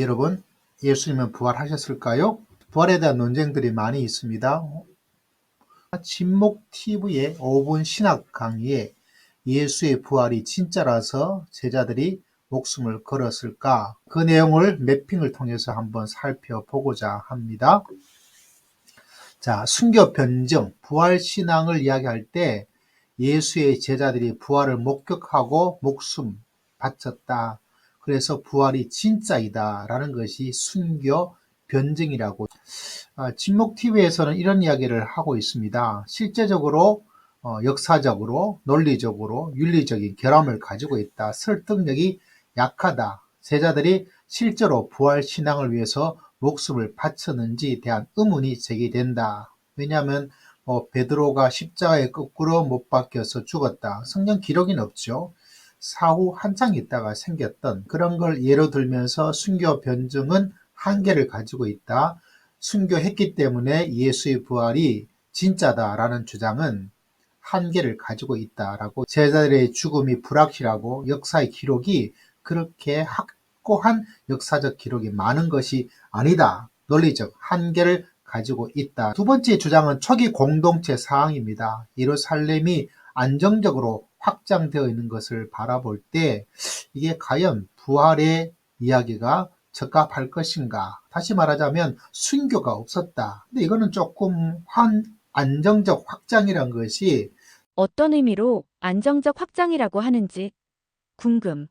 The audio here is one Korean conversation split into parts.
여러분, 예수님은 부활하셨을까요? 부활에 대한 논쟁들이 많이 있습니다. 진목TV의 5분 신학 강의에 예수의 부활이 진짜라서 제자들이 목숨을 걸었을까? 그 내용을 매핑을 통해서 한번 살펴보고자 합니다. 자, 순교 변증, 부활 신앙을 이야기할 때 예수의 제자들이 부활을 목격하고 목숨 바쳤다. 그래서 부활이 진짜이다 라는 것이 순교 변증이라고. 진목TV에서는 이런 이야기를 하고 있습니다. 실제적으로 역사적으로 논리적으로 윤리적인 결함을 가지고 있다. 설득력이 약하다. 제자들이 실제로 부활 신앙을 위해서 목숨을 바쳤는지에 대한 의문이 제기된다. 왜냐하면 베드로가 십자가에 거꾸로 못 박혀서 죽었다. 성경 기록은 없죠. 사후 한창 있다가 생겼던 그런 걸 예로 들면서 순교 변증은 한계를 가지고 있다. 순교했기 때문에 예수의 부활이 진짜다라는 주장은 한계를 가지고 있다라고, 제자들의 죽음이 불확실하고 역사의 기록이 그렇게 확고한 역사적 기록이 많은 것이 아니다. 논리적 한계를 가지고 있다. 두 번째 주장은 초기 공동체 사항입니다. 예루살렘이 안정적으로 확장되어 있는 것을 바라볼 때 이게 과연 부활의 이야기가 적합할 것인가? 다시 말하자면 순교가 없었다. 근데 이거는 조금 안정적 확장이란 것이 어떤 의미로 안정적 확장이라고 하는지 궁금.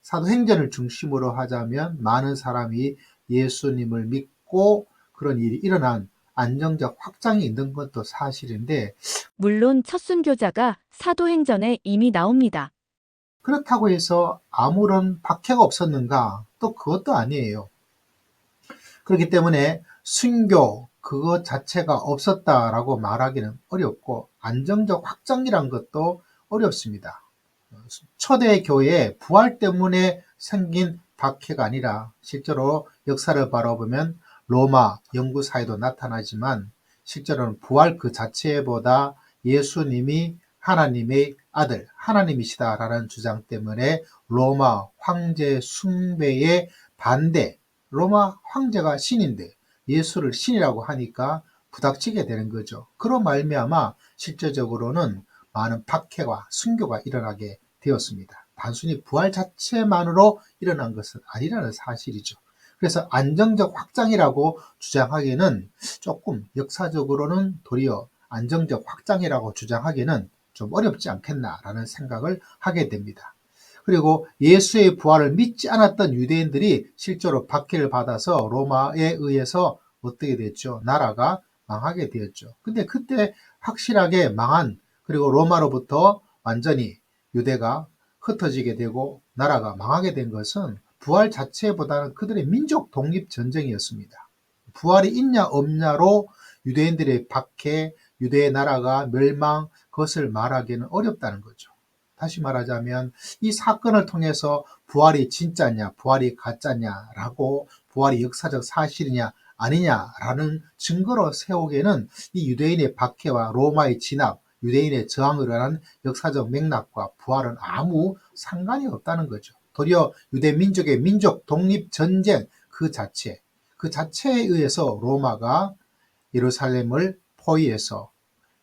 사도행전을 중심으로 하자면 많은 사람이 예수님을 믿고 그런 일이 일어난 안정적 확장이 있는 것도 사실인데, 물론 첫 순교자가 사도행전에 이미 나옵니다. 그렇다고 해서 아무런 박해가 없었는가? 또 그것도 아니에요. 그렇기 때문에 순교 그것 자체가 없었다라고 말하기는 어렵고 안정적 확장이란 것도 어렵습니다. 초대 교회의 부활 때문에 생긴 박해가 아니라 실제로 역사를 바라보면 로마 영구사에도 나타나지만 실제로는 부활 그 자체보다 예수님이 하나님의 아들, 하나님이시다라는 주장 때문에 로마 황제 숭배의 반대, 로마 황제가 신인데 예수를 신이라고 하니까 부닥치게 되는 거죠. 그런 말미암아 실제적으로는 많은 박해와 순교가 일어나게 되었습니다. 단순히 부활 자체만으로 일어난 것은 아니라는 사실이죠. 그래서 안정적 확장이라고 주장하기는 조금 역사적으로는 도리어 안정적 확장이라고 주장하기는 좀 어렵지 않겠나라는 생각을 하게 됩니다. 그리고 예수의 부활을 믿지 않았던 유대인들이 실제로 박해를 받아서 로마에 의해서 어떻게 됐죠? 나라가 망하게 되었죠. 근데 그때 확실하게 망한, 그리고 로마로부터 완전히 유대가 흩어지게 되고 나라가 망하게 된 것은 부활 자체보다는 그들의 민족 독립 전쟁이었습니다. 부활이 있냐 없냐로 유대인들의 박해, 유대의 나라가 멸망, 그것을 말하기는 어렵다는 거죠. 다시 말하자면 이 사건을 통해서 부활이 진짜냐, 부활이 가짜냐라고, 부활이 역사적 사실이냐 아니냐라는 증거로 세우기에는 이 유대인의 박해와 로마의 진압, 유대인의 저항으로 인한 역사적 맥락과 부활은 아무 상관이 없다는 거죠. 도리어 유대 민족의 민족 독립 전쟁 그 자체에 의해서 로마가 예루살렘을 포위해서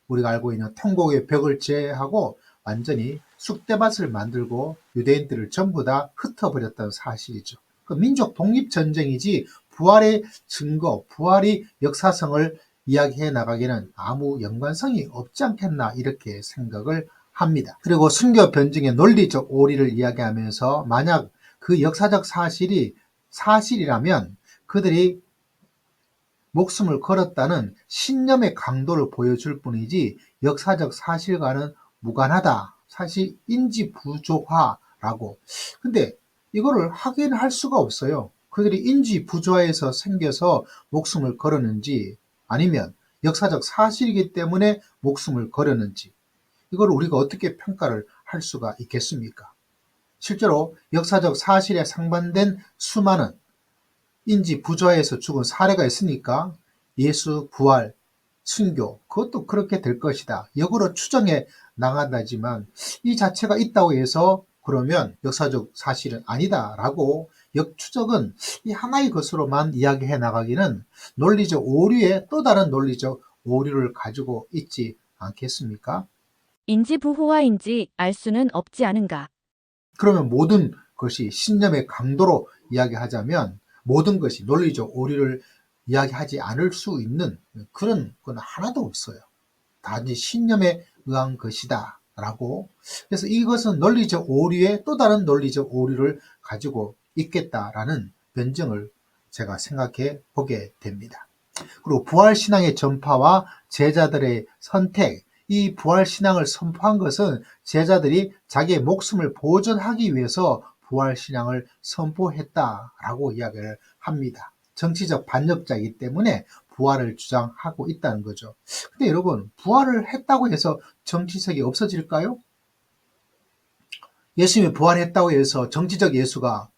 우리가 알고 있는 통곡의 벽을 제하고 완전히 쑥대밭을 만들고 유대인들을 전부 다 흩어버렸다는 사실이죠. 그 민족 독립 전쟁이지 부활의 증거, 부활이 역사성을 이야기해 나가기는 아무 연관성이 없지 않겠나 이렇게 생각을 합니다. 그리고 순교 변증의 논리적 오리를 이야기하면서 만약 그 역사적 사실이 사실이라면 그들이 목숨을 걸었다는 신념의 강도를 보여줄 뿐이지 역사적 사실과는 무관하다. 사실 인지 부조화라고. 근데 이거를 확인할 수가 없어요. 그들이 인지 부조화에서 생겨서 목숨을 걸었는지 아니면 역사적 사실이기 때문에 목숨을 걸었는지 이걸 우리가 어떻게 평가를 할 수가 있겠습니까? 실제로 역사적 사실에 상반된 수많은 인지 부조화에서 죽은 사례가 있으니까 예수 부활, 순교 그것도 그렇게 될 것이다. 역으로 추정해 나간다지만 이 자체가 있다고 해서 그러면 역사적 사실은 아니다라고 역추적은 이 하나의 것으로만 이야기해 나가기는 논리적 오류에 또 다른 논리적 오류를 가지고 있지 않겠습니까? 인지부호화인지 알 수는 없지 않은가. 그러면 모든 것이 신념의 강도로 이야기하자면 모든 것이 논리적 오류를 이야기하지 않을 수 있는 그런 건 하나도 없어요. 단지 신념에 의한 것이다 라고. 그래서 이것은 논리적 오류에 또 다른 논리적 오류를 가지고 있겠다라는 변증을 제가 생각해 보게 됩니다. 그리고 부활신앙의 전파와 제자들의 선택, 이 부활신앙을 선포한 것은 제자들이 자기의 목숨을 보존하기 위해서 부활신앙을 선포했다라고 이야기를 합니다. 정치적 반역자이기 때문에 부활을 주장하고 있다는 거죠. 근데 여러분, 부활을 했다고 해서 정치색이 없어질까요? 예수님이 부활했다고 해서 정치적 예수가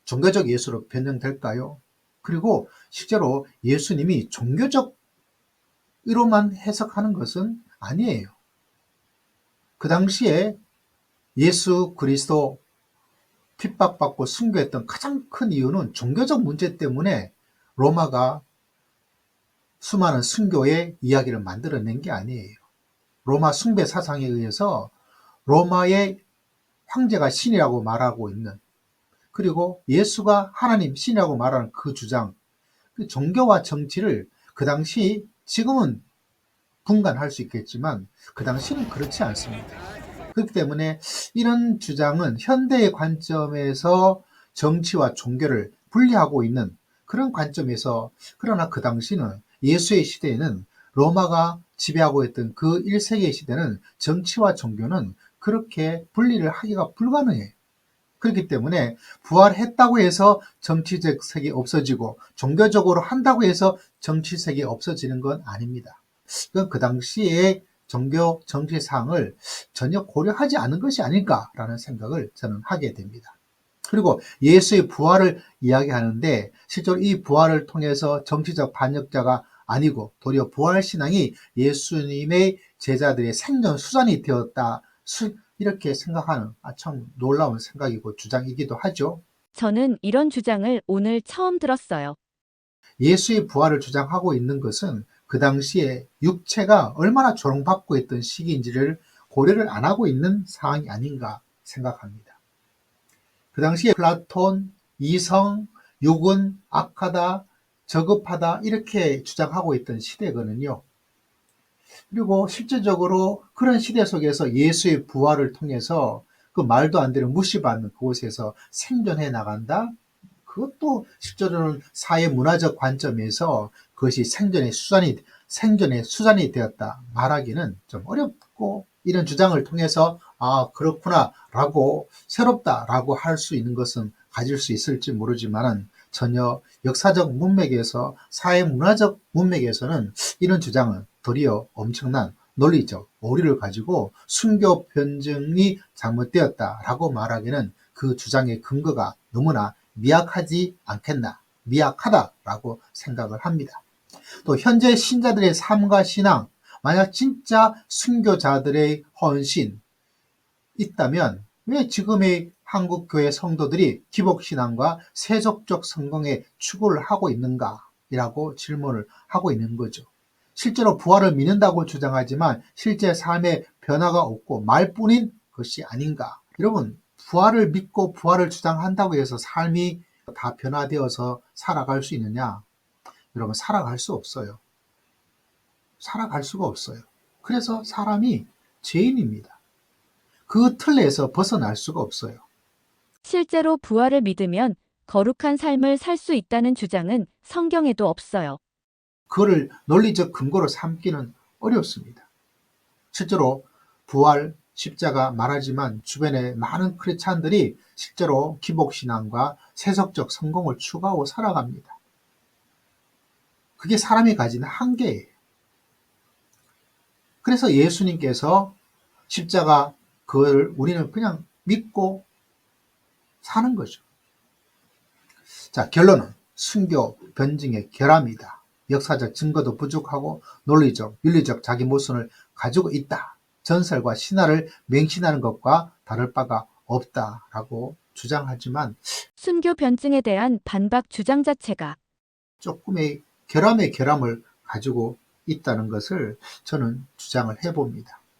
종교적 예수로 변형될까요? 그리고 실제로 예수님이 종교적으로만 해석하는 것은 아니에요. 그 당시에 예수 그리스도 핍박받고 순교했던 가장 큰 이유는 종교적 문제 때문에 로마가 수많은 순교의 이야기를 만들어낸 게 아니에요. 로마 숭배 사상에 의해서 로마의 황제가 신이라고 말하고 있는, 그리고 예수가 하나님 신이라고 말하는 그 주장, 그 종교와 정치를 그 당시, 지금은 분간할 수 있겠지만 그 당시는 그렇지 않습니다. 그렇기 때문에 이런 주장은 현대의 관점에서 정치와 종교를 분리하고 있는 그런 관점에서, 그러나 그 당시는 예수의 시대에는 로마가 지배하고 있던 그 1세기의 시대는 정치와 종교는 그렇게 분리를 하기가 불가능해요. 그렇기 때문에 부활했다고 해서 정치적 색이 없어지고 종교적으로 한다고 해서 정치색이 없어지는 건 아닙니다. 이건 그 당시의 종교 정치상을 전혀 고려하지 않은 것이 아닐까라는 생각을 저는 하게 됩니다. 그리고 예수의 부활을 이야기하는데 실제로 이 부활을 통해서 정치적 반역자가 아니고 도리어 부활신앙이 예수님의 제자들의 생존 수단이 되었다, 이렇게 생각하는 참 놀라운 생각이고 주장이기도 하죠. 저는 이런 주장을 오늘 처음 들었어요. 예수의 부활을 주장하고 있는 것은 그 당시에 육체가 얼마나 조롱받고 있던 시기인지를 고려를 안 하고 있는 상황이 아닌가 생각합니다. 그 당시에 플라톤, 이성, 육은 악하다, 저급하다 이렇게 주장하고 있던 시대거든요. 그리고 실제적으로 그런 시대 속에서 예수의 부활을 통해서 그 말도 안 되는 무시받는 그곳에서 생존해 나간다? 그것도 실제로는 사회 문화적 관점에서 그것이 생존의 수단이 되었다 말하기는 좀 어렵고, 이런 주장을 통해서 아, 그렇구나 라고, 새롭다라고 할 수 있는 것은 가질 수 있을지 모르지만 전혀 역사적 문맥에서, 사회 문화적 문맥에서는 이런 주장은 도리어 엄청난 논리적 오류를 가지고 순교 변증이 잘못되었다라고 말하기는 그 주장의 근거가 너무나 미약하지 않겠나, 미약하다라고 생각을 합니다. 또 현재 신자들의 삶과 신앙, 만약 진짜 순교자들의 헌신 있다면 왜 지금의 한국교회 성도들이 기복신앙과 세속적 성공에 추구를 하고 있는가? 이라고 질문을 하고 있는 거죠. 실제로 부활을 믿는다고 주장하지만 실제 삶에 변화가 없고 말뿐인 것이 아닌가? 여러분, 부활을 믿고 부활을 주장한다고 해서 삶이 다 변화되어서 살아갈 수 있느냐? 여러분, 살아갈 수 없어요. 살아갈 수가 없어요. 그래서 사람이 죄인입니다. 그 틀에서 벗어날 수가 없어요. 실제로 부활을 믿으면 거룩한 삶을 살 수 있다는 주장은 성경에도 없어요. 그거를 논리적 근거로 삼기는 어렵습니다. 실제로 부활, 십자가 말하지만 주변에 많은 크리스찬들이 실제로 기복신앙과 세속적 성공을 추구하고 살아갑니다. 그게 사람이 가지는 한계예요. 그래서 예수님께서 십자가, 그걸 우리는 그냥 믿고 사는 거죠. 자, 결론은 순교 변증의 결함이다. 역사적 증거도 부족하고 논리적, 윤리적 자기 모순을 가지고 있다. 전설과 신화를 맹신하는 것과 다를 바가 없다라고 주장하지만 순교 변증에 대한 반박 주장 자체가 조금의 결함의 결함을 가지고 있다는 것을 저는 주장을 해봅니다.